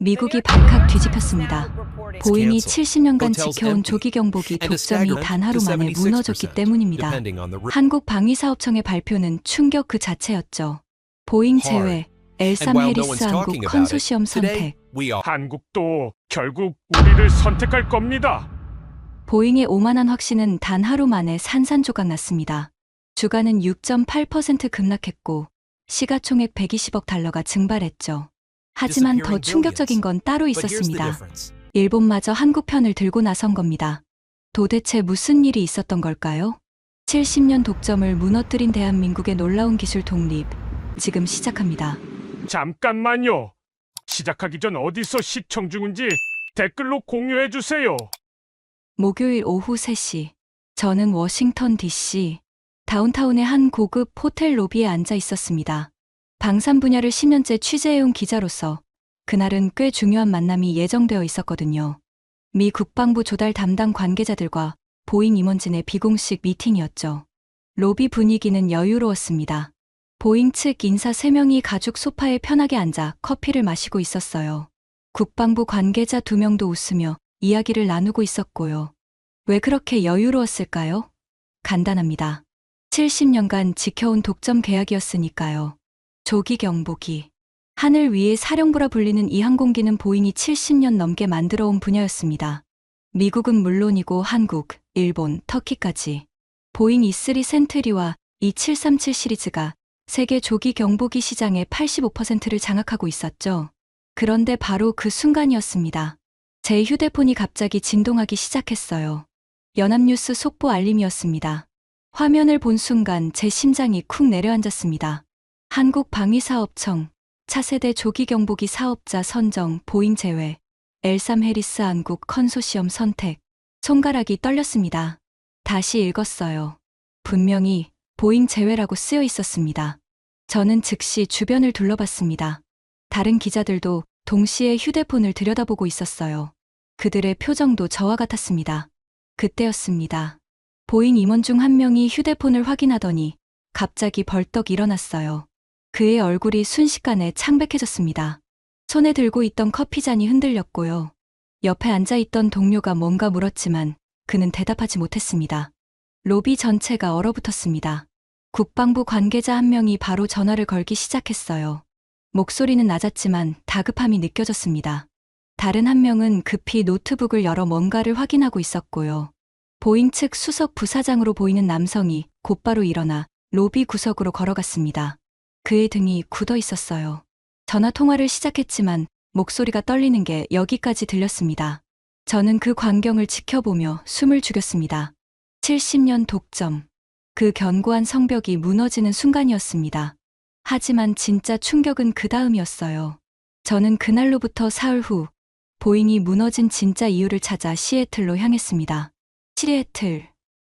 미국이 발칵 뒤집혔습니다. 보잉이 70년간 지켜온 조기 경보기 독점이 단 하루 만에 무너졌기 때문입니다. 한국방위사업청의 발표는 충격 그 자체였죠. 보잉 제외, 엘삼 해리스 한국 컨소시엄 선택. 한국도 결국 우리를 선택할 겁니다. 보잉의 오만한 확신은 단 하루 만에 산산조각 났습니다. 주가는 6.8% 급락했고 시가총액 120억 달러가 증발했죠. 하지만 더 충격적인 건 따로 있었습니다. 일본마저 한국 편을 들고 나선 겁니다. 도대체 무슨 일이 있었던 걸까요? 70년 독점을 무너뜨린 대한민국의 놀라운 기술 독립, 지금 시작합니다. 잠깐만요. 시작하기 전 어디서 시청 중인지 댓글로 공유해 주세요. 목요일 오후 3시, 저는 워싱턴 DC, 다운타운의 한 고급 호텔 로비에 앉아 있었습니다. 방산 분야를 10년째 취재해온 기자로서 그날은 꽤 중요한 만남이 예정되어 있었거든요. 미 국방부 조달 담당 관계자들과 보잉 임원진의 비공식 미팅이었죠. 로비 분위기는 여유로웠습니다. 보잉 측 인사 3명이 가죽 소파에 편하게 앉아 커피를 마시고 있었어요. 국방부 관계자 2명도 웃으며 이야기를 나누고 있었고요. 왜 그렇게 여유로웠을까요? 간단합니다. 70년간 지켜온 독점 계약이었으니까요. 조기 경보기. 하늘 위의 사령부라 불리는 이 항공기는 보잉이 70년 넘게 만들어온 분야였습니다. 미국은 물론이고 한국, 일본, 터키까지. 보잉 E3 센트리와 E737 시리즈가 세계 조기 경보기 시장의 85%를 장악하고 있었죠. 그런데 바로 그 순간이었습니다. 제 휴대폰이 갑자기 진동하기 시작했어요. 연합뉴스 속보 알림이었습니다. 화면을 본 순간 제 심장이 쿵 내려앉았습니다. 한국방위사업청, 차세대 조기경보기 사업자 선정 보잉 제외, 엘삼 해리스 한국 컨소시엄 선택. 손가락이 떨렸습니다. 다시 읽었어요. 분명히 보잉 제외라고 쓰여 있었습니다. 저는 즉시 주변을 둘러봤습니다. 다른 기자들도 동시에 휴대폰을 들여다보고 있었어요. 그들의 표정도 저와 같았습니다. 그때였습니다. 보잉 임원 중 한 명이 휴대폰을 확인하더니 갑자기 벌떡 일어났어요. 그의 얼굴이 순식간에 창백해졌습니다. 손에 들고 있던 커피잔이 흔들렸고요. 옆에 앉아있던 동료가 뭔가 물었지만 그는 대답하지 못했습니다. 로비 전체가 얼어붙었습니다. 국방부 관계자 한 명이 바로 전화를 걸기 시작했어요. 목소리는 낮았지만 다급함이 느껴졌습니다. 다른 한 명은 급히 노트북을 열어 뭔가를 확인하고 있었고요. 보잉 측 수석 부사장으로 보이는 남성이 곧바로 일어나 로비 구석으로 걸어갔습니다. 그의 등이 굳어 있었어요. 전화 통화를 시작했지만 목소리가 떨리는 게 여기까지 들렸습니다. 저는 그 광경을 지켜보며 숨을 죽였습니다. 70년 독점. 그 견고한 성벽이 무너지는 순간이었습니다. 하지만 진짜 충격은 그 다음이었어요. 저는 그날로부터 사흘 후 보잉이 무너진 진짜 이유를 찾아 시애틀로 향했습니다. 시애틀.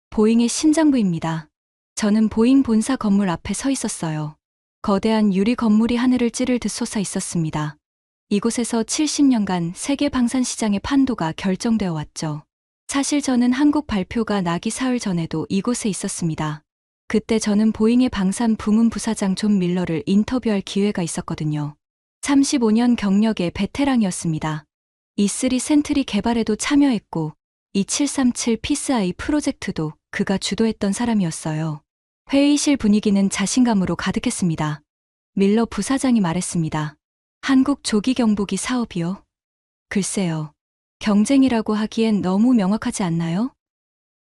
보잉의 심장부입니다. 저는 보잉 본사 건물 앞에 서 있었어요. 거대한 유리 건물이 하늘을 찌를 듯 솟아 있었습니다. 이곳에서 70년간 세계 방산 시장의 판도가 결정되어 왔죠. 사실 저는 한국 발표가 나기 사흘 전에도 이곳에 있었습니다. 그때 저는 보잉의 방산 부문 부사장 존 밀러를 인터뷰할 기회가 있었거든요. 35년 경력의 베테랑이었습니다. E3 센트리 개발에도 참여했고 E737 피스아이 프로젝트도 그가 주도했던 사람이었어요. 회의실 분위기는 자신감으로 가득했습니다. 밀러 부사장이 말했습니다. 한국 조기 경보기 사업이요? 글쎄요. 경쟁이라고 하기엔 너무 명확하지 않나요?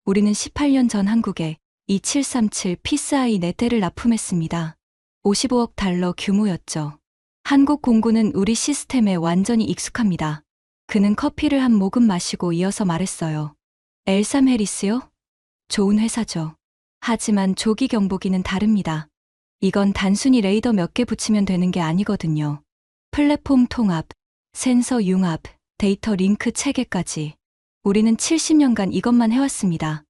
우리는 18년 전 한국에 E737 피스아이 4대를 납품했습니다. 55억 달러 규모였죠. 한국 공군은 우리 시스템에 완전히 익숙합니다. 그는 커피를 한 모금 마시고 이어서 말했어요. 엘삼 해리스요? 좋은 회사죠. 하지만 조기 경보기는 다릅니다. 이건 단순히 레이더 몇 개 붙이면 되는 게 아니거든요. 플랫폼 통합, 센서 융합, 데이터 링크 체계까지. 우리는 70년간 이것만 해왔습니다.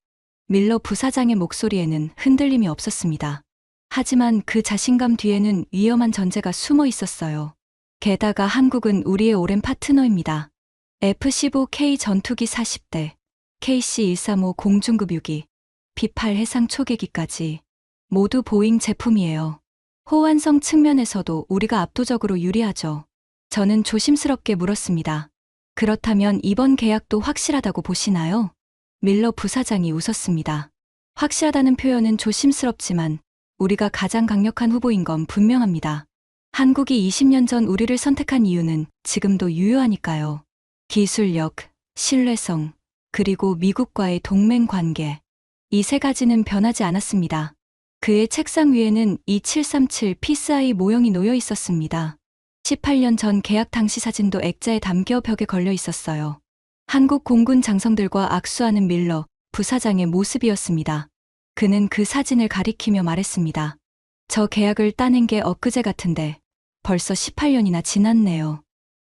밀러 부사장의 목소리에는 흔들림이 없었습니다. 하지만 그 자신감 뒤에는 위험한 전제가 숨어 있었어요. 게다가 한국은 우리의 오랜 파트너입니다. F-15K 전투기 40대, KC-135 공중급 유기, B-8 해상 초계기까지 모두 보잉 제품이에요. 호환성 측면에서도 우리가 압도적으로 유리하죠. 저는 조심스럽게 물었습니다. 그렇다면 이번 계약도 확실하다고 보시나요? 밀러 부사장이 웃었습니다. 확실하다는 표현은 조심스럽지만 우리가 가장 강력한 후보인 건 분명합니다. 한국이 20년 전 우리를 선택한 이유는 지금도 유효하니까요. 기술력, 신뢰성, 그리고 미국과의 동맹 관계. 이 세 가지는 변하지 않았습니다. 그의 책상 위에는 2737 피스아이 모형이 놓여 있었습니다. 18년 전 계약 당시 사진도 액자에 담겨 벽에 걸려 있었어요. 한국 공군 장성들과 악수하는 밀러 부사장의 모습이었습니다. 그는 그 사진을 가리키며 말했습니다. 저 계약을 따낸 게 엊그제 같은데 벌써 18년이나 지났네요.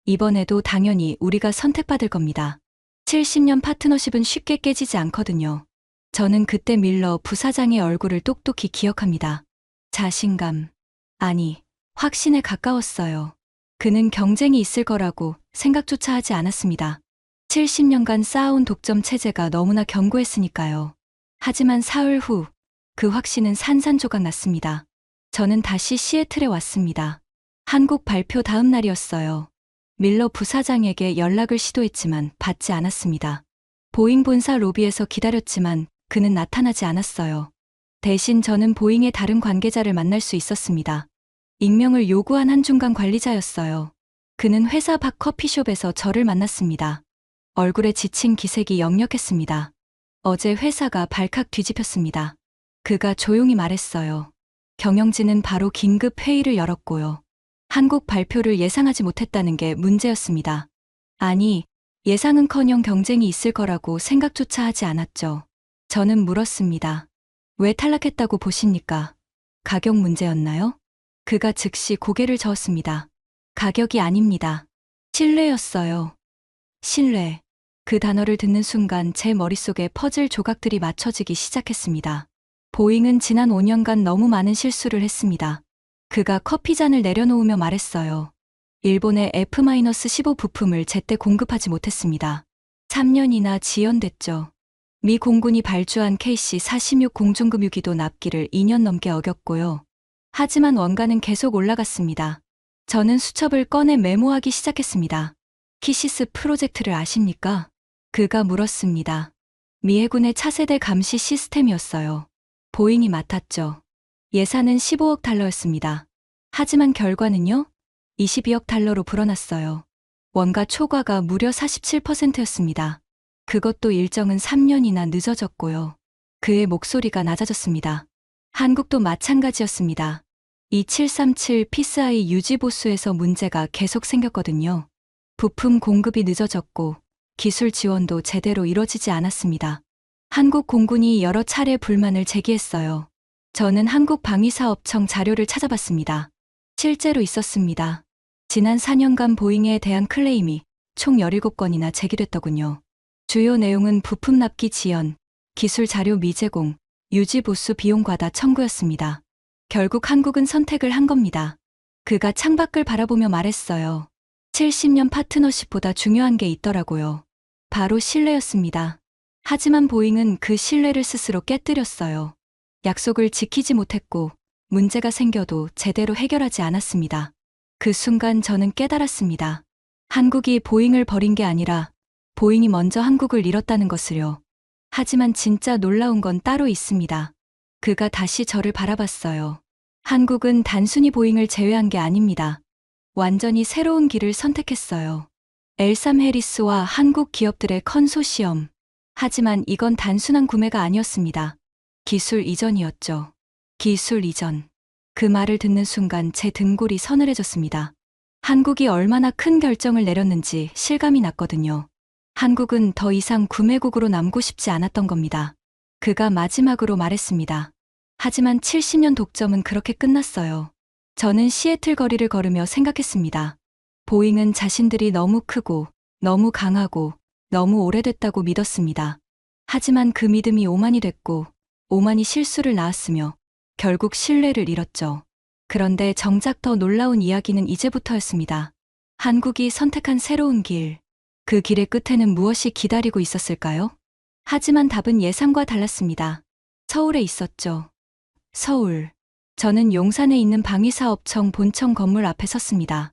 이번에도 당연히 우리가 선택받을 겁니다. 70년 파트너십은 쉽게 깨지지 않거든요. 저는 그때 밀러 부사장의 얼굴을 똑똑히 기억합니다. 자신감, 아니, 확신에 가까웠어요. 그는 경쟁이 있을 거라고 생각조차 하지 않았습니다. 70년간 쌓아온 독점 체제가 너무나 견고했으니까요. 하지만 사흘 후, 그 확신은 산산조각 났습니다. 저는 다시 시애틀에 왔습니다. 한국 발표 다음 날이었어요. 밀러 부사장에게 연락을 시도했지만 받지 않았습니다. 보잉 본사 로비에서 기다렸지만 그는 나타나지 않았어요. 대신 저는 보잉의 다른 관계자를 만날 수 있었습니다. 익명을 요구한 한 중간 관리자였어요. 그는 회사 밖 커피숍에서 저를 만났습니다. 얼굴에 지친 기색이 역력했습니다. 어제 회사가 발칵 뒤집혔습니다. 그가 조용히 말했어요. 경영진은 바로 긴급 회의를 열었고요. 한국 발표를 예상하지 못했다는 게 문제였습니다. 아니, 예상은커녕 경쟁이 있을 거라고 생각조차 하지 않았죠. 저는 물었습니다. 왜 탈락했다고 보십니까? 가격 문제였나요? 그가 즉시 고개를 저었습니다. 가격이 아닙니다. 신뢰였어요. 신뢰. 그 단어를 듣는 순간 제 머릿속에 퍼즐 조각들이 맞춰지기 시작했습니다. 보잉은 지난 5년간 너무 많은 실수를 했습니다. 그가 커피잔을 내려놓으며 말했어요. 일본의 F-15 부품을 제때 공급하지 못했습니다. 3년이나 지연됐죠. 미 공군이 발주한 KC-46 공중급유기도 납기를 2년 넘게 어겼고요. 하지만 원가는 계속 올라갔습니다. 저는 수첩을 꺼내 메모하기 시작했습니다. 키시스 프로젝트를 아십니까? 그가 물었습니다. 미 해군의 차세대 감시 시스템이었어요. 보잉이 맡았죠. 예산은 15억 달러였습니다. 하지만 결과는요? 22억 달러로 불어났어요. 원가 초과가 무려 47%였습니다. 그것도 일정은 3년이나 늦어졌고요. 그의 목소리가 낮아졌습니다. 한국도 마찬가지였습니다. 2737 피스아이 유지 보수에서 문제가 계속 생겼거든요. 부품 공급이 늦어졌고 기술 지원도 제대로 이뤄지지 않았습니다. 한국 공군이 여러 차례 불만을 제기했어요. 저는 한국방위사업청 자료를 찾아봤습니다. 실제로 있었습니다. 지난 4년간 보잉에 대한 클레임이 총 17건이나 제기됐더군요. 주요 내용은 부품 납기 지연, 기술 자료 미제공, 유지 보수 비용 과다 청구였습니다. 결국 한국은 선택을 한 겁니다. 그가 창밖을 바라보며 말했어요. 70년 파트너십보다 중요한 게 있더라고요. 바로 신뢰였습니다. 하지만 보잉은 그 신뢰를 스스로 깨뜨렸어요. 약속을 지키지 못했고 문제가 생겨도 제대로 해결하지 않았습니다. 그 순간 저는 깨달았습니다. 한국이 보잉을 버린 게 아니라 보잉이 먼저 한국을 잃었다는 것을요. 하지만 진짜 놀라운 건 따로 있습니다. 그가 다시 저를 바라봤어요. 한국은 단순히 보잉을 제외한 게 아닙니다. 완전히 새로운 길을 선택했어요. 엘삼 해리스와 한국 기업들의 컨소시엄. 하지만 이건 단순한 구매가 아니었습니다. 기술 이전이었죠. 기술 이전. 그 말을 듣는 순간 제 등골이 서늘해졌습니다. 한국이 얼마나 큰 결정을 내렸는지 실감이 났거든요. 한국은 더 이상 구매국으로 남고 싶지 않았던 겁니다. 그가 마지막으로 말했습니다. 하지만 70년 독점은 그렇게 끝났어요. 저는 시애틀 거리를 걸으며 생각했습니다. 보잉은 자신들이 너무 크고, 너무 강하고, 너무 오래됐다고 믿었습니다. 하지만 그 믿음이 오만이 됐고, 오만이 실수를 낳았으며, 결국 신뢰를 잃었죠. 그런데 정작 더 놀라운 이야기는 이제부터였습니다. 한국이 선택한 새로운 길. 그 길의 끝에는 무엇이 기다리고 있었을까요? 하지만 답은 예상과 달랐습니다. 서울에 있었죠. 서울. 저는 용산에 있는 방위사업청 본청 건물 앞에 섰습니다.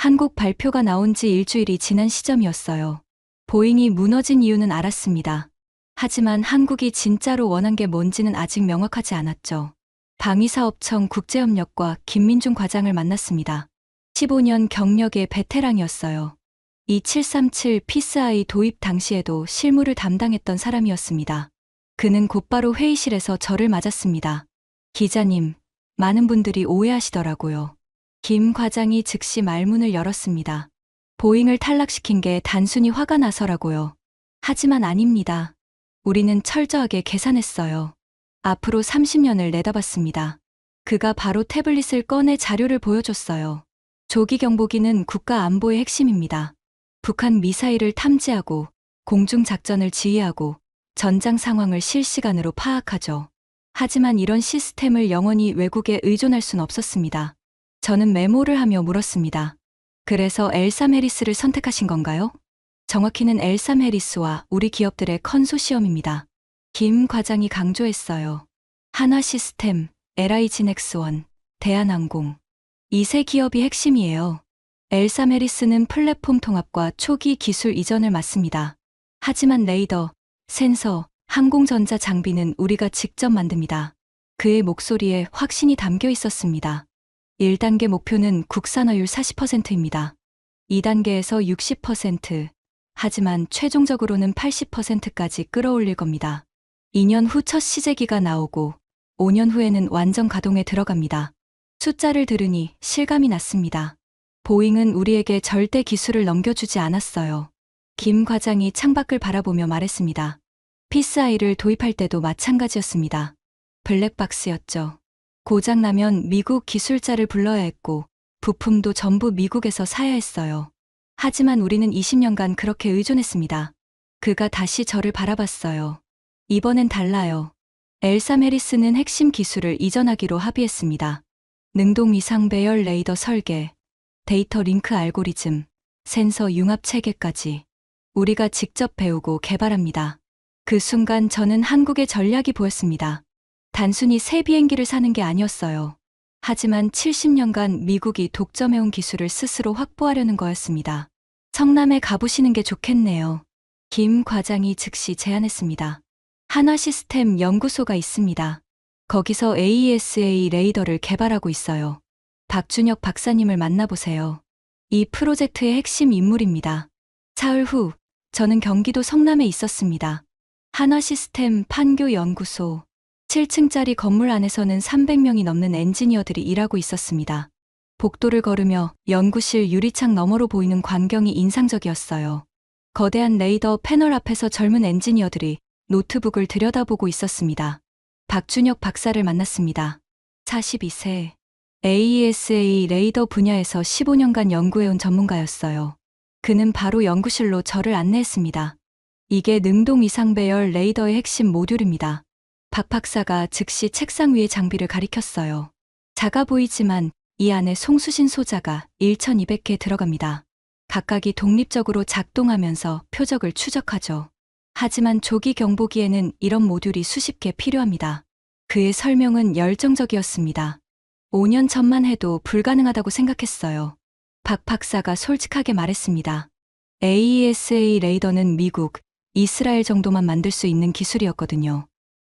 한국 발표가 나온 지 일주일이 지난 시점이었어요. 보잉이 무너진 이유는 알았습니다. 하지만 한국이 진짜로 원한 게 뭔지는 아직 명확하지 않았죠. 방위사업청 국제협력과 김민중 과장을 만났습니다. 15년 경력의 베테랑이었어요. 2737 피스아이 도입 당시에도 실무를 담당했던 사람이었습니다. 그는 곧바로 회의실에서 저를 맞았습니다. 기자님, 많은 분들이 오해하시더라고요. 김 과장이 즉시 말문을 열었습니다. 보잉을 탈락시킨 게 단순히 화가 나서라고요. 하지만 아닙니다. 우리는 철저하게 계산했어요. 앞으로 30년을 내다봤습니다. 그가 바로 태블릿을 꺼내 자료를 보여줬어요. 조기 경보기는 국가 안보의 핵심입니다. 북한 미사일을 탐지하고 공중작전을 지휘하고 전장 상황을 실시간으로 파악하죠. 하지만 이런 시스템을 영원히 외국에 의존할 순 없었습니다. 저는 메모를 하며 물었습니다. 그래서 엘삼 해리스를 선택하신 건가요? 정확히는 엘삼 해리스와 우리 기업들의 컨소시엄입니다. 김 과장이 강조했어요. 한화시스템, LI진엑스원, 대한항공. 이 세 기업이 핵심이에요. 엘삼 해리스는 플랫폼 통합과 초기 기술 이전을 맡습니다. 하지만 레이더, 센서, 항공전자 장비는 우리가 직접 만듭니다. 그의 목소리에 확신이 담겨 있었습니다. 1단계 목표는 국산화율 40%입니다. 2단계에서 60%, 하지만 최종적으로는 80%까지 끌어올릴 겁니다. 2년 후 첫 시제기가 나오고 5년 후에는 완전 가동에 들어갑니다. 숫자를 들으니 실감이 났습니다. 보잉은 우리에게 절대 기술을 넘겨주지 않았어요. 김 과장이 창밖을 바라보며 말했습니다. 피스아이를 도입할 때도 마찬가지였습니다. 블랙박스였죠. 고장나면 미국 기술자를 불러야 했고 부품도 전부 미국에서 사야 했어요. 하지만 우리는 20년간 그렇게 의존했습니다. 그가 다시 저를 바라봤어요. 이번엔 달라요. 엘삼 해리스는 핵심 기술을 이전하기로 합의했습니다. 능동 이상 배열 레이더 설계, 데이터 링크 알고리즘, 센서 융합 체계까지 우리가 직접 배우고 개발합니다. 그 순간 저는 한국의 전략이 보였습니다. 단순히 새 비행기를 사는 게 아니었어요. 하지만 70년간 미국이 독점해온 기술을 스스로 확보하려는 거였습니다. 성남에 가보시는 게 좋겠네요. 김 과장이 즉시 제안했습니다. 한화시스템 연구소가 있습니다. 거기서 AESA 레이더를 개발하고 있어요. 박준혁 박사님을 만나보세요. 이 프로젝트의 핵심 인물입니다. 사흘 후, 저는 경기도 성남에 있었습니다. 한화시스템 판교 연구소. 7층짜리 건물 안에서는 300명이 넘는 엔지니어들이 일하고 있었습니다. 복도를 걸으며 연구실 유리창 너머로 보이는 광경이 인상적이었어요. 거대한 레이더 패널 앞에서 젊은 엔지니어들이 노트북을 들여다보고 있었습니다. 박준혁 박사를 만났습니다. 42세. AESA 레이더 분야에서 15년간 연구해온 전문가였어요. 그는 바로 연구실로 저를 안내했습니다. 이게 능동 이상 배열 레이더의 핵심 모듈입니다. 박 박사가 즉시 책상 위의 장비를 가리켰어요. 작아 보이지만 이 안에 송수신 소자가 1200개 들어갑니다. 각각이 독립적으로 작동하면서 표적을 추적하죠. 하지만 조기 경보기에는 이런 모듈이 수십 개 필요합니다. 그의 설명은 열정적이었습니다. 5년 전만 해도 불가능하다고 생각했어요. 박 박사가 솔직하게 말했습니다. AESA 레이더는 미국, 이스라엘 정도만 만들 수 있는 기술이었거든요.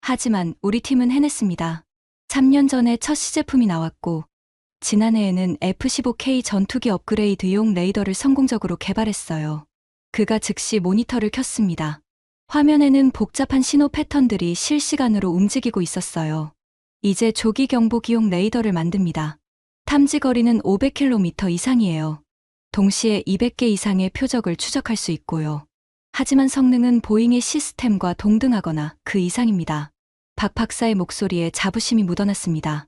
하지만 우리 팀은 해냈습니다. 3년 전에 첫 시제품이 나왔고 지난해에는 F-15K 전투기 업그레이드용 레이더를 성공적으로 개발했어요. 그가 즉시 모니터를 켰습니다. 화면에는 복잡한 신호 패턴들이 실시간으로 움직이고 있었어요. 이제 조기 경보기용 레이더를 만듭니다. 탐지 거리는 500km 이상이에요. 동시에 200개 이상의 표적을 추적할 수 있고요. 하지만 성능은 보잉의 시스템과 동등하거나 그 이상입니다. 박 박사의 목소리에 자부심이 묻어났습니다.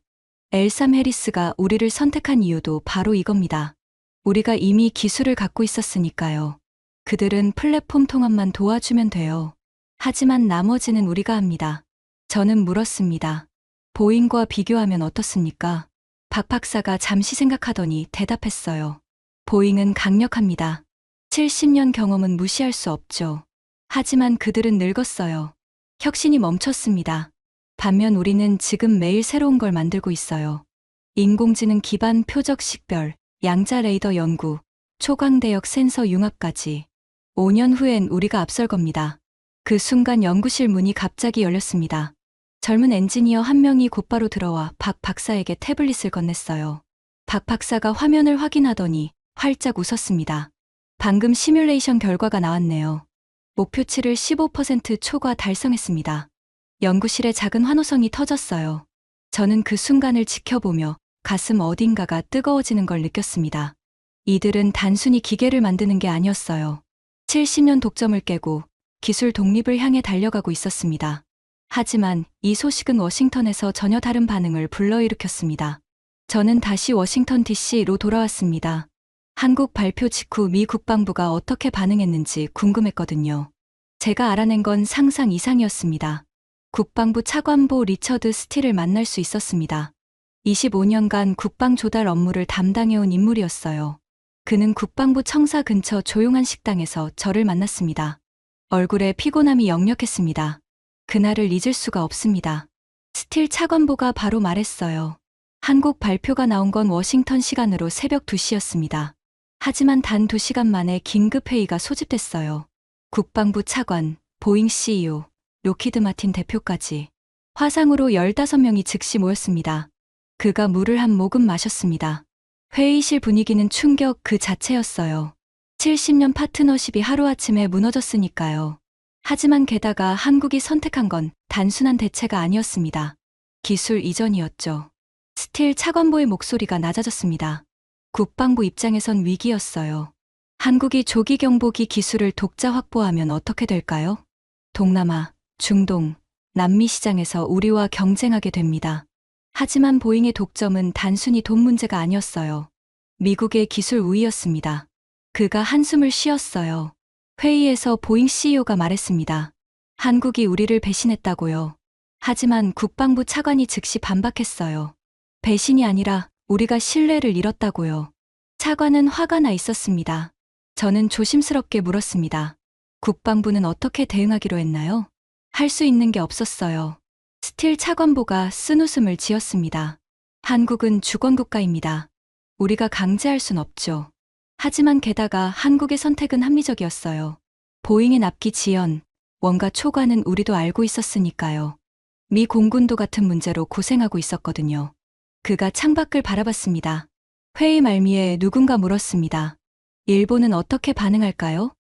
엘삼 해리스가 우리를 선택한 이유도 바로 이겁니다. 우리가 이미 기술을 갖고 있었으니까요. 그들은 플랫폼 통합만 도와주면 돼요. 하지만 나머지는 우리가 합니다. 저는 물었습니다. 보잉과 비교하면 어떻습니까? 박 박사가 잠시 생각하더니 대답했어요. 보잉은 강력합니다. 70년 경험은 무시할 수 없죠. 하지만 그들은 늙었어요. 혁신이 멈췄습니다. 반면 우리는 지금 매일 새로운 걸 만들고 있어요. 인공지능 기반 표적 식별, 양자 레이더 연구, 초강대역 센서 융합까지. 5년 후엔 우리가 앞설 겁니다. 그 순간 연구실 문이 갑자기 열렸습니다. 젊은 엔지니어 한 명이 곧바로 들어와 박 박사에게 태블릿을 건넸어요. 박 박사가 화면을 확인하더니 활짝 웃었습니다. 방금 시뮬레이션 결과가 나왔네요. 목표치를 15% 초과 달성했습니다. 연구실에 작은 환호성이 터졌어요. 저는 그 순간을 지켜보며 가슴 어딘가가 뜨거워지는 걸 느꼈습니다. 이들은 단순히 기계를 만드는 게 아니었어요. 70년 독점을 깨고 기술 독립을 향해 달려가고 있었습니다. 하지만 이 소식은 워싱턴에서 전혀 다른 반응을 불러일으켰습니다. 저는 다시 워싱턴 DC로 돌아왔습니다. 한국 발표 직후 미 국방부가 어떻게 반응했는지 궁금했거든요. 제가 알아낸 건 상상 이상이었습니다. 국방부 차관보 리처드 스틸을 만날 수 있었습니다. 25년간 국방 조달 업무를 담당해온 인물이었어요. 그는 국방부 청사 근처 조용한 식당에서 저를 만났습니다. 얼굴에 피곤함이 역력했습니다. 그날을 잊을 수가 없습니다. 스틸 차관보가 바로 말했어요. 한국 발표가 나온 건 워싱턴 시간으로 새벽 2시였습니다. 하지만 단 2시간 만에 긴급회의가 소집됐어요. 국방부 차관, 보잉 CEO, 로키드 마틴 대표까지. 화상으로 15명이 즉시 모였습니다. 그가 물을 한 모금 마셨습니다. 회의실 분위기는 충격 그 자체였어요. 70년 파트너십이 하루아침에 무너졌으니까요. 하지만 게다가 한국이 선택한 건 단순한 대체가 아니었습니다. 기술 이전이었죠. 스틸 차관보의 목소리가 낮아졌습니다. 국방부 입장에선 위기였어요. 한국이 조기 경보기 기술을 독자 확보하면 어떻게 될까요? 동남아, 중동, 남미 시장에서 우리와 경쟁하게 됩니다. 하지만 보잉의 독점은 단순히 돈 문제가 아니었어요. 미국의 기술 우위였습니다. 그가 한숨을 쉬었어요. 회의에서 보잉 CEO가 말했습니다. 한국이 우리를 배신했다고요. 하지만 국방부 차관이 즉시 반박했어요. 배신이 아니라 우리가 신뢰를 잃었다고요. 차관은 화가 나 있었습니다. 저는 조심스럽게 물었습니다. 국방부는 어떻게 대응하기로 했나요? 할 수 있는 게 없었어요. 스틸 차관보가 쓴웃음을 지었습니다. 한국은 주권국가입니다. 우리가 강제할 순 없죠. 하지만 게다가 한국의 선택은 합리적이었어요. 보잉의 납기 지연, 원가 초과는 우리도 알고 있었으니까요. 미 공군도 같은 문제로 고생하고 있었거든요. 그가 창밖을 바라봤습니다. 회의 말미에 누군가 물었습니다. 일본은 어떻게 반응할까요?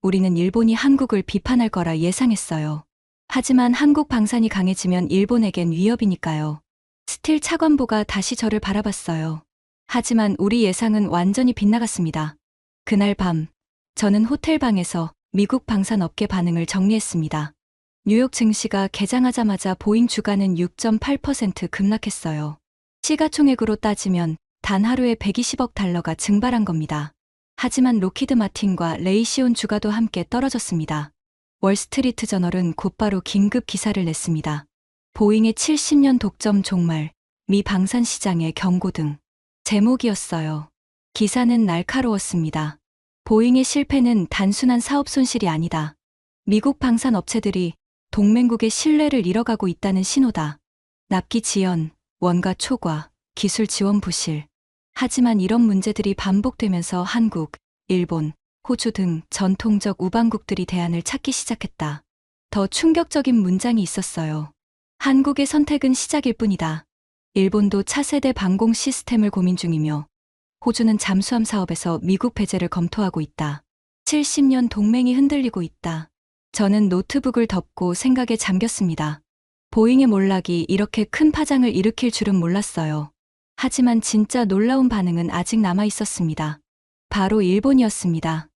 우리는 일본이 한국을 비판할 거라 예상했어요. 하지만 한국 방산이 강해지면 일본에겐 위협이니까요. 스틸 차관보가 다시 저를 바라봤어요. 하지만 우리 예상은 완전히 빗나갔습니다. 그날 밤, 저는 호텔방에서 미국 방산업계 반응을 정리했습니다. 뉴욕 증시가 개장하자마자 보잉 주가는 6.8% 급락했어요. 시가총액으로 따지면 단 하루에 120억 달러가 증발한 겁니다. 하지만 로키드 마틴과 레이시온 주가도 함께 떨어졌습니다. 월스트리트 저널은 곧바로 긴급 기사를 냈습니다. 보잉의 70년 독점 종말, 미 방산 시장의 경고 등 제목이었어요. 기사는 날카로웠습니다. 보잉의 실패는 단순한 사업 손실이 아니다. 미국 방산 업체들이 동맹국의 신뢰를 잃어가고 있다는 신호다. 납기 지연, 원가 초과, 기술 지원 부실. 하지만 이런 문제들이 반복되면서 한국, 일본, 호주 등 전통적 우방국들이 대안을 찾기 시작했다. 더 충격적인 문장이 있었어요. 한국의 선택은 시작일 뿐이다. 일본도 차세대 방공 시스템을 고민 중이며 호주는 잠수함 사업에서 미국 배제를 검토하고 있다. 70년 동맹이 흔들리고 있다. 저는 노트북을 덮고 생각에 잠겼습니다. 보잉의 몰락이 이렇게 큰 파장을 일으킬 줄은 몰랐어요. 하지만 진짜 놀라운 반응은 아직 남아 있었습니다. 바로 일본이었습니다.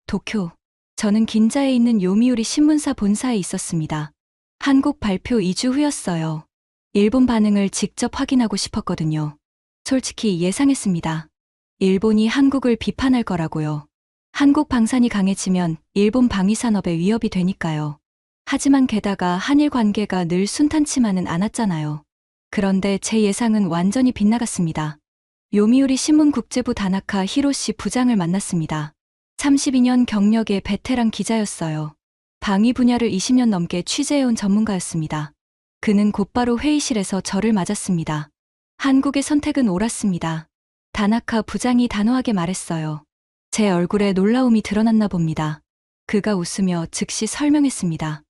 도쿄. 저는 긴자에 있는 요미우리 신문사 본사에 있었습니다. 한국 발표 2주 후였어요. 일본 반응을 직접 확인하고 싶었거든요. 솔직히 예상했습니다. 일본이 한국을 비판할 거라고요. 한국 방산이 강해지면 일본 방위산업에 위협이 되니까요. 하지만 게다가 한일 관계가 늘 순탄치만은 않았잖아요. 그런데 제 예상은 완전히 빗나갔습니다. 요미우리 신문 국제부 다나카 히로시 부장을 만났습니다. 32년 경력의 베테랑 기자였어요. 방위 분야를 20년 넘게 취재해온 전문가였습니다. 그는 곧바로 회의실에서 저를 맞았습니다. 한국의 선택은 옳았습니다. 다나카 부장이 단호하게 말했어요. 제 얼굴에 놀라움이 드러났나 봅니다. 그가 웃으며 즉시 설명했습니다.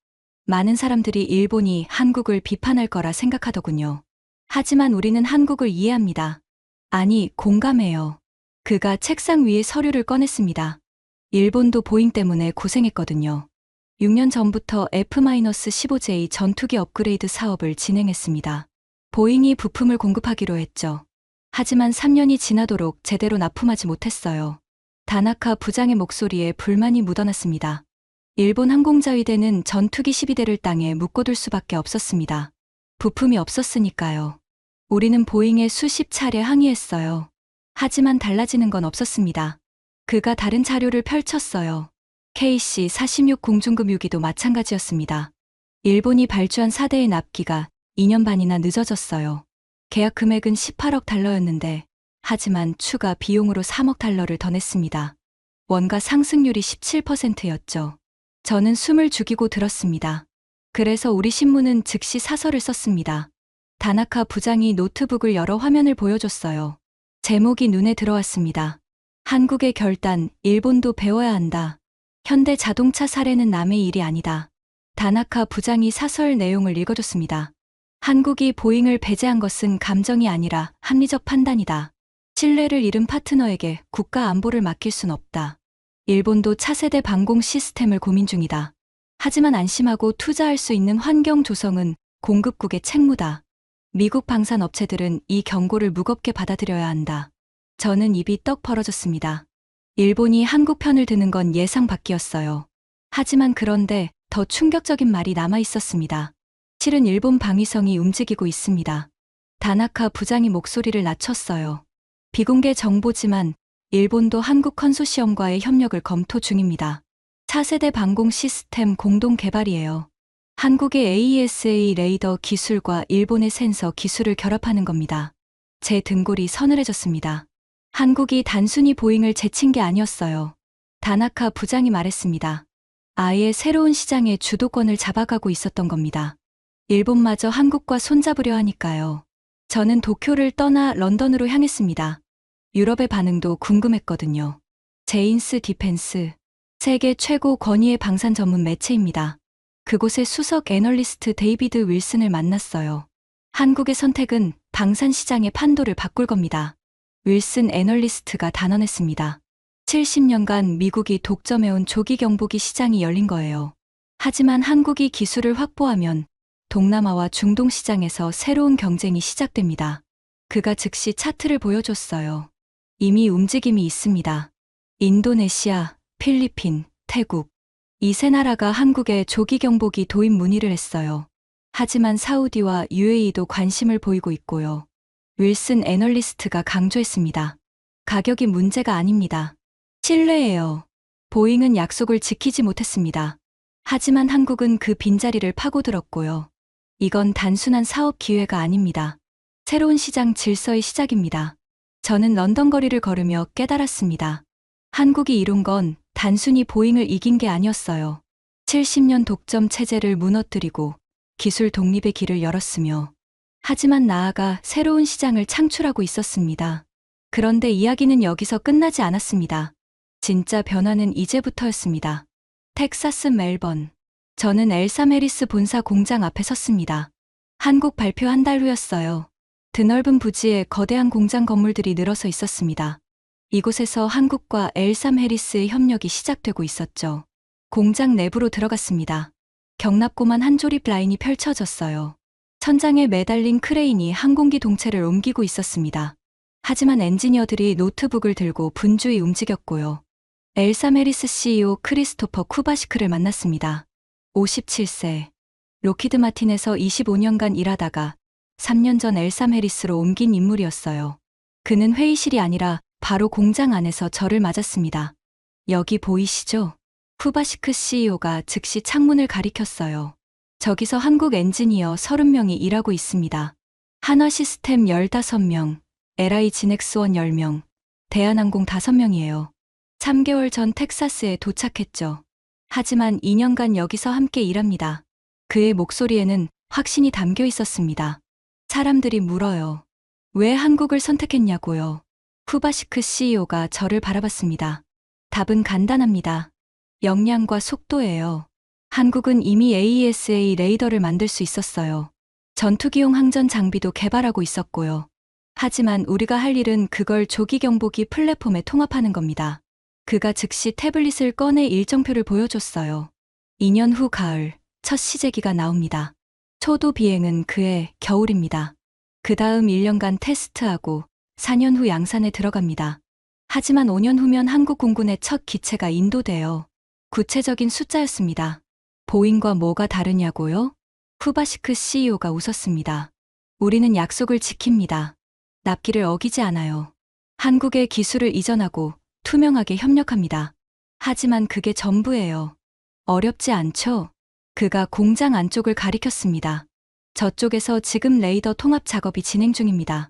많은 사람들이 일본이 한국을 비판할 거라 생각하더군요. 하지만 우리는 한국을 이해합니다. 아니, 공감해요. 그가 책상 위에 서류를 꺼냈습니다. 일본도 보잉 때문에 고생했거든요. 6년 전부터 F-15J 전투기 업그레이드 사업을 진행했습니다. 보잉이 부품을 공급하기로 했죠. 하지만 3년이 지나도록 제대로 납품하지 못했어요. 다나카 부장의 목소리에 불만이 묻어났습니다. 일본 항공자위대는 전투기 12대를 땅에 묶어둘 수밖에 없었습니다. 부품이 없었으니까요. 우리는 보잉에 수십 차례 항의했어요. 하지만 달라지는 건 없었습니다. 그가 다른 자료를 펼쳤어요. KC-46 공중급유기도 마찬가지였습니다. 일본이 발주한 4대의 납기가 2년 반이나 늦어졌어요. 계약 금액은 18억 달러였는데, 하지만 추가 비용으로 3억 달러를 더 냈습니다. 원가 상승률이 17%였죠. 저는 숨을 죽이고 들었습니다. 그래서 우리 신문은 즉시 사설을 썼습니다. 다나카 부장이 노트북을 열어 화면을 보여줬어요. 제목이 눈에 들어왔습니다. 한국의 결단, 일본도 배워야 한다. 현대 자동차 사례는 남의 일이 아니다. 다나카 부장이 사설 내용을 읽어줬습니다. 한국이 보잉을 배제한 것은 감정이 아니라 합리적 판단이다. 신뢰를 잃은 파트너에게 국가 안보를 맡길 순 없다. 일본도 차세대 방공 시스템을 고민 중이다. 하지만 안심하고 투자할 수 있는 환경 조성은 공급국의 책무다. 미국 방산 업체들은 이 경고를 무겁게 받아들여야 한다. 저는 입이 떡 벌어졌습니다. 일본이 한국 편을 드는 건 예상 밖이었어요. 하지만 그런데 더 충격적인 말이 남아 있었습니다. 실은 일본 방위성이 움직이고 있습니다. 다나카 부장이 목소리를 낮췄어요. 비공개 정보지만 일본도 한국 컨소시엄과의 협력을 검토 중입니다. 차세대 방공 시스템 공동 개발이에요. 한국의 AESA 레이더 기술과 일본의 센서 기술을 결합하는 겁니다. 제 등골이 서늘해졌습니다. 한국이 단순히 보잉을 제친 게 아니었어요. 다나카 부장이 말했습니다. 아예 새로운 시장의 주도권을 잡아가고 있었던 겁니다. 일본마저 한국과 손잡으려 하니까요. 저는 도쿄를 떠나 런던으로 향했습니다. 유럽의 반응도 궁금했거든요. 제인스 디펜스, 세계 최고 권위의 방산 전문 매체입니다. 그곳의 수석 애널리스트 데이비드 윌슨을 만났어요. 한국의 선택은 방산 시장의 판도를 바꿀 겁니다. 윌슨 애널리스트가 단언했습니다. 70년간 미국이 독점해온 조기 경보기 시장이 열린 거예요. 하지만 한국이 기술을 확보하면 동남아와 중동 시장에서 새로운 경쟁이 시작됩니다. 그가 즉시 차트를 보여줬어요. 이미 움직임이 있습니다. 인도네시아, 필리핀, 태국. 이 세 나라가 한국에 조기 경보기 도입 문의를 했어요. 하지만 사우디와 UAE도 관심을 보이고 있고요. 윌슨 애널리스트가 강조했습니다. 가격이 문제가 아닙니다. 신뢰예요. 보잉은 약속을 지키지 못했습니다. 하지만 한국은 그 빈자리를 파고들었고요. 이건 단순한 사업 기회가 아닙니다. 새로운 시장 질서의 시작입니다. 저는 런던 거리를 걸으며 깨달았습니다. 한국이 이룬 건 단순히 보잉을 이긴 게 아니었어요. 70년 독점 체제를 무너뜨리고 기술 독립의 길을 열었으며, 하지만 나아가 새로운 시장을 창출하고 있었습니다. 그런데 이야기는 여기서 끝나지 않았습니다. 진짜 변화는 이제부터였습니다. 텍사스 멜번. 저는 엘사 메리스 본사 공장 앞에 섰습니다. 한국 발표 한 달 후였어요. 드넓은 부지에 거대한 공장 건물들이 늘어서 있었습니다. 이곳에서 한국과 엘삼 해리스의 협력이 시작되고 있었죠. 공장 내부로 들어갔습니다. 경납고만 한 조립 라인이 펼쳐졌어요. 천장에 매달린 크레인이 항공기 동체를 옮기고 있었습니다. 하지만 엔지니어들이 노트북을 들고 분주히 움직였고요. 엘삼 해리스 CEO 크리스토퍼 쿠바시크를 만났습니다. 57세. 로키드 마틴에서 25년간 일하다가 3년 전 엘삼 해리스로 옮긴 인물이었어요. 그는 회의실이 아니라 바로 공장 안에서 저를 맞았습니다. 여기 보이시죠? 쿠바시크 CEO가 즉시 창문을 가리켰어요. 저기서 한국 엔지니어 30명이 일하고 있습니다. 한화 시스템 15명, LI 지넥스원 10명, 대한항공 5명이에요. 3개월 전 텍사스에 도착했죠. 하지만 2년간 여기서 함께 일합니다. 그의 목소리에는 확신이 담겨 있었습니다. 사람들이 물어요. 왜 한국을 선택했냐고요. 쿠바시크 CEO가 저를 바라봤습니다. 답은 간단합니다. 역량과 속도예요. 한국은 이미 AESA 레이더를 만들 수 있었어요. 전투기용 항전 장비도 개발하고 있었고요. 하지만 우리가 할 일은 그걸 조기 경보기 플랫폼에 통합하는 겁니다. 그가 즉시 태블릿을 꺼내 일정표를 보여줬어요. 2년 후 가을, 첫 시제기가 나옵니다. 초도 비행은 그해 겨울입니다. 그 다음 1년간 테스트하고 4년 후 양산에 들어갑니다. 하지만 5년 후면 한국 공군의 첫 기체가 인도돼요. 구체적인 숫자였습니다. 보잉과 뭐가 다르냐고요? 후바시크 CEO가 웃었습니다. 우리는 약속을 지킵니다. 납기를 어기지 않아요. 한국의 기술을 이전하고 투명하게 협력합니다. 하지만 그게 전부예요. 어렵지 않죠? 그가 공장 안쪽을 가리켰습니다. 저쪽에서 지금 레이더 통합 작업이 진행 중입니다.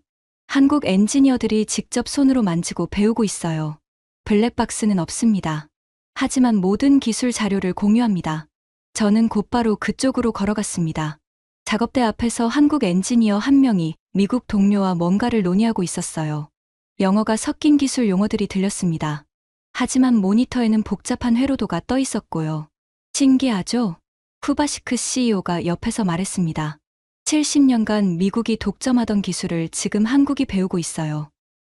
한국 엔지니어들이 직접 손으로 만지고 배우고 있어요. 블랙박스는 없습니다. 하지만 모든 기술 자료를 공유합니다. 저는 곧바로 그쪽으로 걸어갔습니다. 작업대 앞에서 한국 엔지니어 한 명이 미국 동료와 뭔가를 논의하고 있었어요. 영어가 섞인 기술 용어들이 들렸습니다. 하지만 모니터에는 복잡한 회로도가 떠 있었고요. 신기하죠? 후바시크 CEO가 옆에서 말했습니다. 70년간 미국이 독점하던 기술을 지금 한국이 배우고 있어요.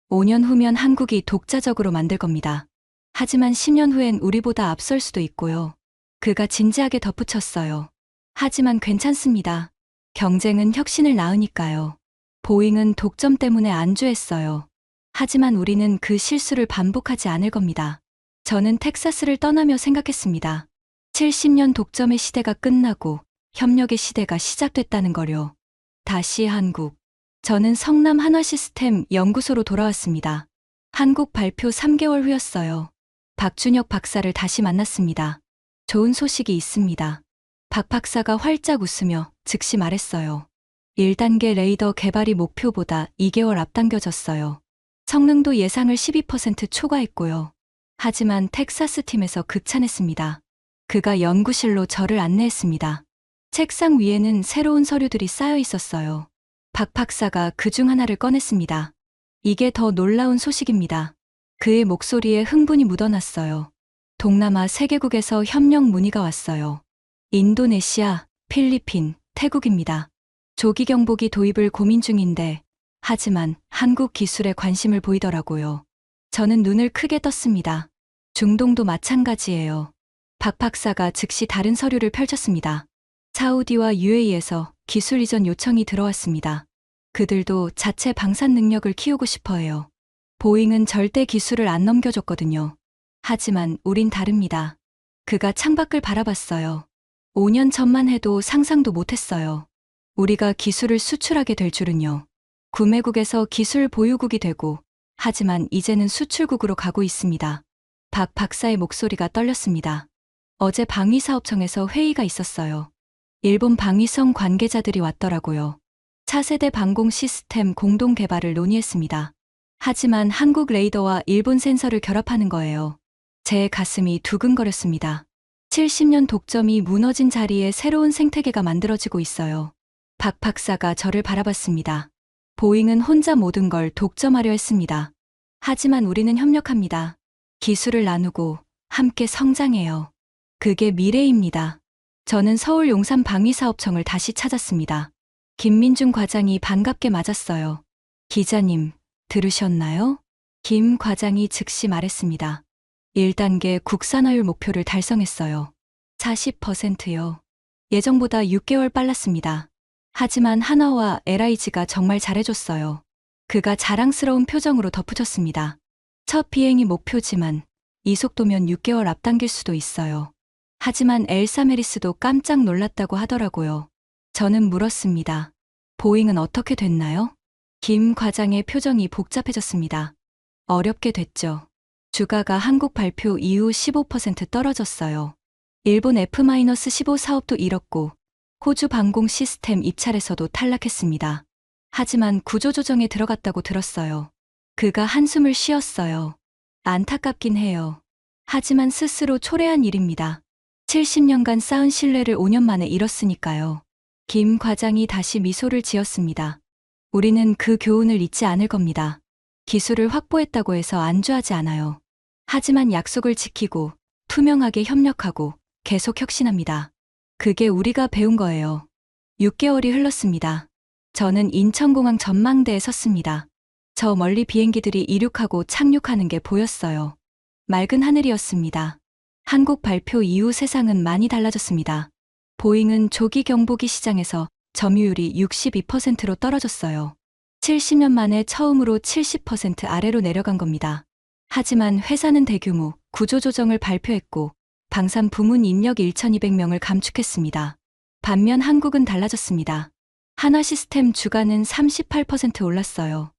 5년 후면 한국이 독자적으로 만들 겁니다. 하지만 10년 후엔 우리보다 앞설 수도 있고요. 그가 진지하게 덧붙였어요. 하지만 괜찮습니다. 경쟁은 혁신을 낳으니까요. 보잉은 독점 때문에 안주했어요. 하지만 우리는 그 실수를 반복하지 않을 겁니다. 저는 텍사스를 떠나며 생각했습니다. 70년 독점의 시대가 끝나고 협력의 시대가 시작됐다는 거요. 다시 한국. 저는 성남 한화시스템 연구소로 돌아왔습니다. 한국 발표 3개월 후였어요. 박준혁 박사를 다시 만났습니다. 좋은 소식이 있습니다. 박 박사가 활짝 웃으며 즉시 말했어요. 1단계 레이더 개발이 목표보다 2개월 앞당겨졌어요. 성능도 예상을 12% 초과했고요. 하지만 텍사스 팀에서 극찬했습니다. 그가 연구실로 저를 안내했습니다. 책상 위에는 새로운 서류들이 쌓여 있었어요. 박 박사가 그중 하나를 꺼냈습니다. 이게 더 놀라운 소식입니다. 그의 목소리에 흥분이 묻어났어요. 동남아 3개국에서 협력 문의가 왔어요. 인도네시아, 필리핀, 태국입니다. 조기 경보기 도입을 고민 중인데, 하지만 한국 기술에 관심을 보이더라고요. 저는 눈을 크게 떴습니다. 중동도 마찬가지예요. 박 박사가 즉시 다른 서류를 펼쳤습니다. 사우디와 UAE에서 기술 이전 요청이 들어왔습니다. 그들도 자체 방산 능력을 키우고 싶어 해요. 보잉은 절대 기술을 안 넘겨줬거든요. 하지만 우린 다릅니다. 그가 창밖을 바라봤어요. 5년 전만 해도 상상도 못했어요. 우리가 기술을 수출하게 될 줄은요. 구매국에서 기술 보유국이 되고, 하지만 이제는 수출국으로 가고 있습니다. 박 박사의 목소리가 떨렸습니다. 어제 방위사업청에서 회의가 있었어요. 일본 방위성 관계자들이 왔더라고요. 차세대 방공 시스템 공동 개발을 논의했습니다. 하지만 한국 레이더와 일본 센서를 결합하는 거예요. 제 가슴이 두근거렸습니다. 70년 독점이 무너진 자리에 새로운 생태계가 만들어지고 있어요. 박 박사가 저를 바라봤습니다. 보잉은 혼자 모든 걸 독점하려 했습니다. 하지만 우리는 협력합니다. 기술을 나누고 함께 성장해요. 그게 미래입니다. 저는 서울 용산 방위사업청을 다시 찾았습니다. 김민중 과장이 반갑게 맞았어요. 기자님, 들으셨나요? 김 과장이 즉시 말했습니다. 1단계 국산화율 목표를 달성했어요. 40%요. 예정보다 6개월 빨랐습니다. 하지만 한화와 LIG가 정말 잘해줬어요. 그가 자랑스러운 표정으로 덧붙였습니다. 첫 비행이 목표지만 이 속도면 6개월 앞당길 수도 있어요. 하지만 엘사 메리스도 깜짝 놀랐다고 하더라고요. 저는 물었습니다. 보잉은 어떻게 됐나요? 김 과장의 표정이 복잡해졌습니다. 어렵게 됐죠. 주가가 한국 발표 이후 15% 떨어졌어요. 일본 F-15 사업도 잃었고, 호주 방공 시스템 입찰에서도 탈락했습니다. 하지만 구조조정에 들어갔다고 들었어요. 그가 한숨을 쉬었어요. 안타깝긴 해요. 하지만 스스로 초래한 일입니다. 70년간 쌓은 신뢰를 5년 만에 잃었으니까요. 김 과장이 다시 미소를 지었습니다. 우리는 그 교훈을 잊지 않을 겁니다. 기술을 확보했다고 해서 안주하지 않아요. 하지만 약속을 지키고 투명하게 협력하고 계속 혁신합니다. 그게 우리가 배운 거예요. 6개월이 흘렀습니다. 저는 인천공항 전망대에 섰습니다. 저 멀리 비행기들이 이륙하고 착륙하는 게 보였어요. 맑은 하늘이었습니다. 한국 발표 이후 세상은 많이 달라졌습니다. 보잉은 조기 경보기 시장에서 점유율이 62%로 떨어졌어요. 70년 만에 처음으로 70% 아래로 내려간 겁니다. 하지만 회사는 대규모 구조조정을 발표했고 방산 부문 인력 1,200명을 감축했습니다. 반면 한국은 달라졌습니다. 한화시스템 주가는 38% 올랐어요.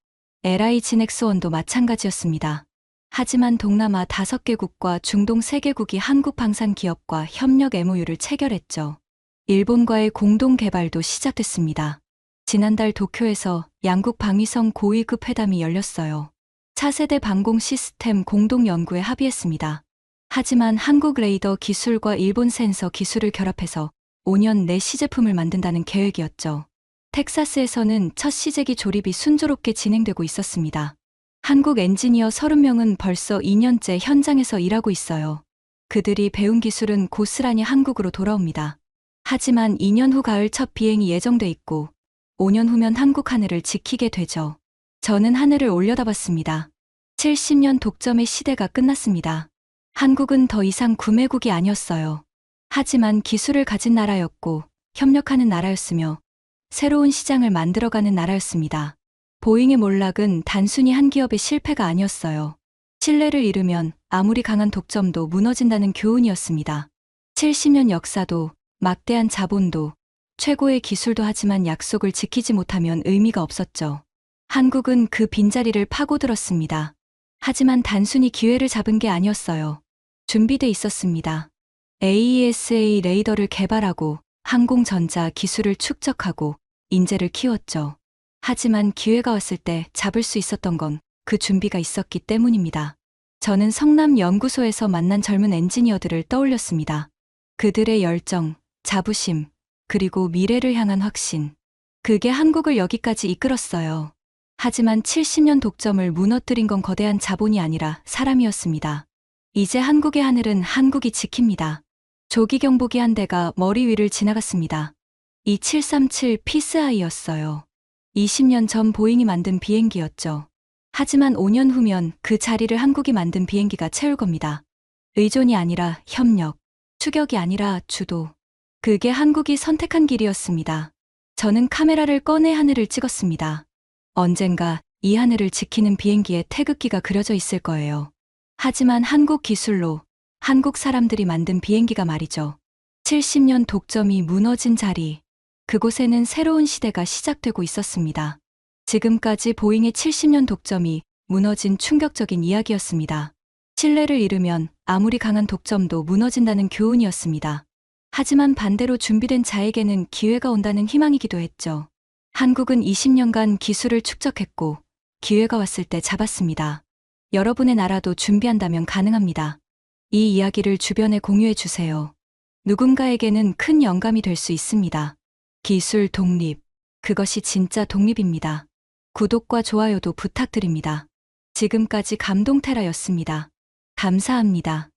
LI 진엑스원도 마찬가지였습니다. 하지만 동남아 5개국과 중동 3개국이 한국 방산 기업과 협력 MOU를 체결했죠. 일본과의 공동 개발도 시작됐습니다. 지난달 도쿄에서 양국 방위성 고위급 회담이 열렸어요. 차세대 방공 시스템 공동 연구에 합의했습니다. 하지만 한국 레이더 기술과 일본 센서 기술을 결합해서 5년 내 시제품을 만든다는 계획이었죠. 텍사스에서는 첫 시제기 조립이 순조롭게 진행되고 있었습니다. 한국 엔지니어 30명은 벌써 2년째 현장에서 일하고 있어요. 그들이 배운 기술은 고스란히 한국으로 돌아옵니다. 하지만 2년 후 가을 첫 비행이 예정돼 있고 5년 후면 한국 하늘을 지키게 되죠. 저는 하늘을 올려다봤습니다. 70년 독점의 시대가 끝났습니다. 한국은 더 이상 구매국이 아니었어요. 하지만 기술을 가진 나라였고 협력하는 나라였으며 새로운 시장을 만들어가는 나라였습니다. 보잉의 몰락은 단순히 한 기업의 실패가 아니었어요. 신뢰를 잃으면 아무리 강한 독점도 무너진다는 교훈이었습니다. 70년 역사도 막대한 자본도 최고의 기술도 하지만 약속을 지키지 못하면 의미가 없었죠. 한국은 그 빈자리를 파고들었습니다. 하지만 단순히 기회를 잡은 게 아니었어요. 준비돼 있었습니다. AESA 레이더를 개발하고 항공전자 기술을 축적하고 인재를 키웠죠. 하지만 기회가 왔을 때 잡을 수 있었던 건 그 준비가 있었기 때문입니다. 저는 성남연구소에서 만난 젊은 엔지니어들을 떠올렸습니다. 그들의 열정, 자부심, 그리고 미래를 향한 확신. 그게 한국을 여기까지 이끌었어요. 하지만 70년 독점을 무너뜨린 건 거대한 자본이 아니라 사람이었습니다. 이제 한국의 하늘은 한국이 지킵니다. 조기 경보기 한 대가 머리 위를 지나갔습니다. 이 737 피스아이였어요. 20년 전 보잉이 만든 비행기였죠. 하지만 5년 후면 그 자리를 한국이 만든 비행기가 채울 겁니다. 의존이 아니라 협력, 추격이 아니라 주도. 그게 한국이 선택한 길이었습니다. 저는 카메라를 꺼내 하늘을 찍었습니다. 언젠가 이 하늘을 지키는 비행기에 태극기가 그려져 있을 거예요. 하지만 한국 기술로 한국 사람들이 만든 비행기가 말이죠. 70년 독점이 무너진 자리. 그곳에는 새로운 시대가 시작되고 있었습니다. 지금까지 보잉의 70년 독점이 무너진 충격적인 이야기였습니다. 신뢰를 잃으면 아무리 강한 독점도 무너진다는 교훈이었습니다. 하지만 반대로 준비된 자에게는 기회가 온다는 희망이기도 했죠. 한국은 20년간 기술을 축적했고 기회가 왔을 때 잡았습니다. 여러분의 나라도 준비한다면 가능합니다. 이 이야기를 주변에 공유해 주세요. 누군가에게는 큰 영감이 될 수 있습니다. 기술 독립. 그것이 진짜 독립입니다. 구독과 좋아요도 부탁드립니다. 지금까지 감동테라였습니다. 감사합니다.